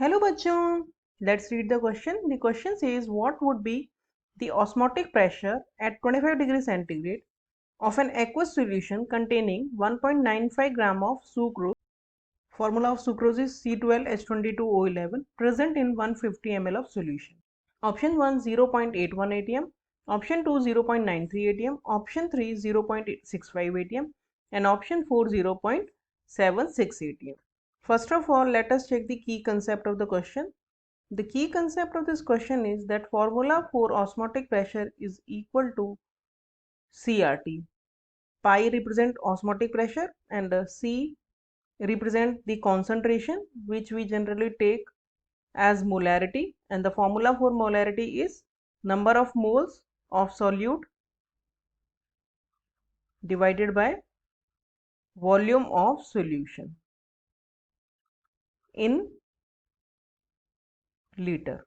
Hello bachon, let's read the question. The question says what would be the osmotic pressure at 25 degrees centigrade of an aqueous solution containing 1.95 gram of sucrose. Formula of sucrose is C12H22O11 present in 150 ml of solution. Option 1 0.81 atm, option 2 0.93 atm, option 3 0.65 atm and option 4 0.76 atm. First of all, let us check the key concept of the question. The key concept of this question is that formula for osmotic pressure is equal to CRT. Pi represent osmotic pressure and C represent the concentration, which we generally take as molarity, and the formula for molarity is number of moles of solute divided by volume of solution in litre.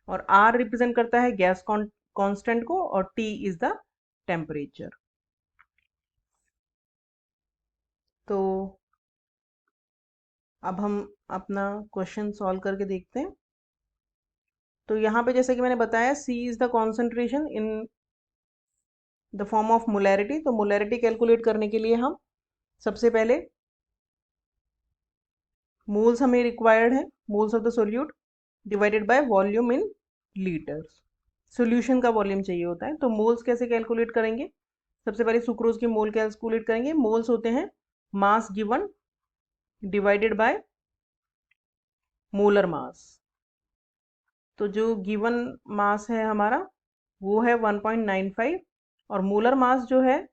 और R represent करता है gas constant को और T is the temperature. तो अब हम अपना question solve करके देखते हैं. तो यहाँ पे जैसे कि मैंने बताया C is the concentration in the form of molarity. तो मोलैरिटी कैलकुलेट करने के लिए हम सबसे पहले मोल्स हमें रिक्वायर्ड है, moles of the solute divided by volume in litres. Solution का वॉल्यूम चाहिए होता है. तो मोल्स कैसे कैलकुलेट करेंगे? सबसे पहले सुक्रोज की मोल कैलकुलेट करेंगे. मोल्स होते हैं mass given divided by molar mass. तो जो गिवन मास है हमारा वो है 1.95 और मोलर मास जो है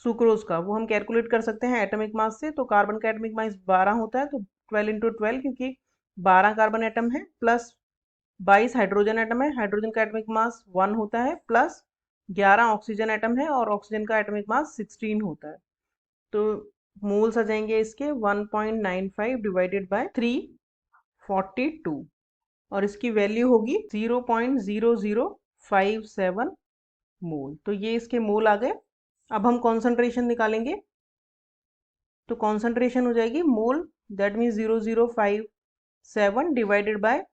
सुक्रोज का वो हम कैलकुलेट कर सकते हैं एटॉमिक मास से. तो कार्बन का एटॉमिक मास 12 होता है, तो 12 इंटू 12 क्योंकि 12 कार्बन एटम है प्लस 22 हाइड्रोजन एटम है. हाइड्रोजन का एटॉमिक मास 1 होता है प्लस 11 ऑक्सीजन एटम है और ऑक्सीजन का एटॉमिक मास 16 होता है. तो मोल्स आ जाएंगे इसके 1.95 डिवाइडेड बाय 342 और इसकी वैल्यू होगी 0.0057 मोल. तो ये इसके मोल आ गए. अब हम कॉन्सेंट्रेशन निकालेंगे. तो कॉन्सेंट्रेशन हो जाएगी mole, that means 0057 divided by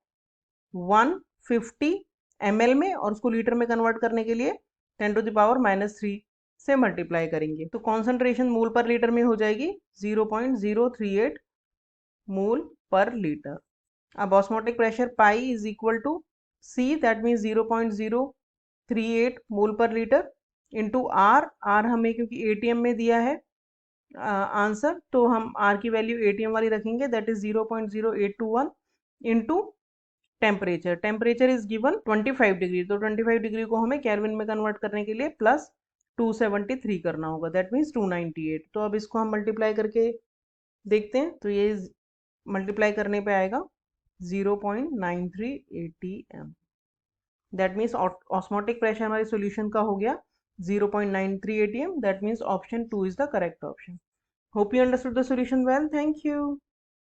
150 ml में और उसको लीटर में कन्वर्ट करने के लिए 10⁻³ से मल्टीप्लाई करेंगे. तो कॉन्सेंट्रेशन मोल पर लीटर में हो जाएगी 0.038 मोल पर लीटर. अब osmotic pressure pi is equal to C, that means 0.038 mole per litre into are. Are हमें क्योंकि एटीएम में दिया है आंसर, तो हम आर की वैल्यू एटीएम वाली रखेंगे, that is 0.0821 into temperature. Temperature is given 25 degree. तो 25 डिग्री को हमें केल्विन में कन्वर्ट करने के लिए प्लस 273 करना होगा, दैट मीन्स 298. तो अब इसको हम मल्टीप्लाई करके देखते हैं. तो ये मल्टीप्लाई करने पे आएगा 0.93 atm. That means osmotic pressure हमारे सॉल्यूशन का हो गया 0.93 atm. That means option 2 is the correct option. Hope you understood the solution well. Thank you.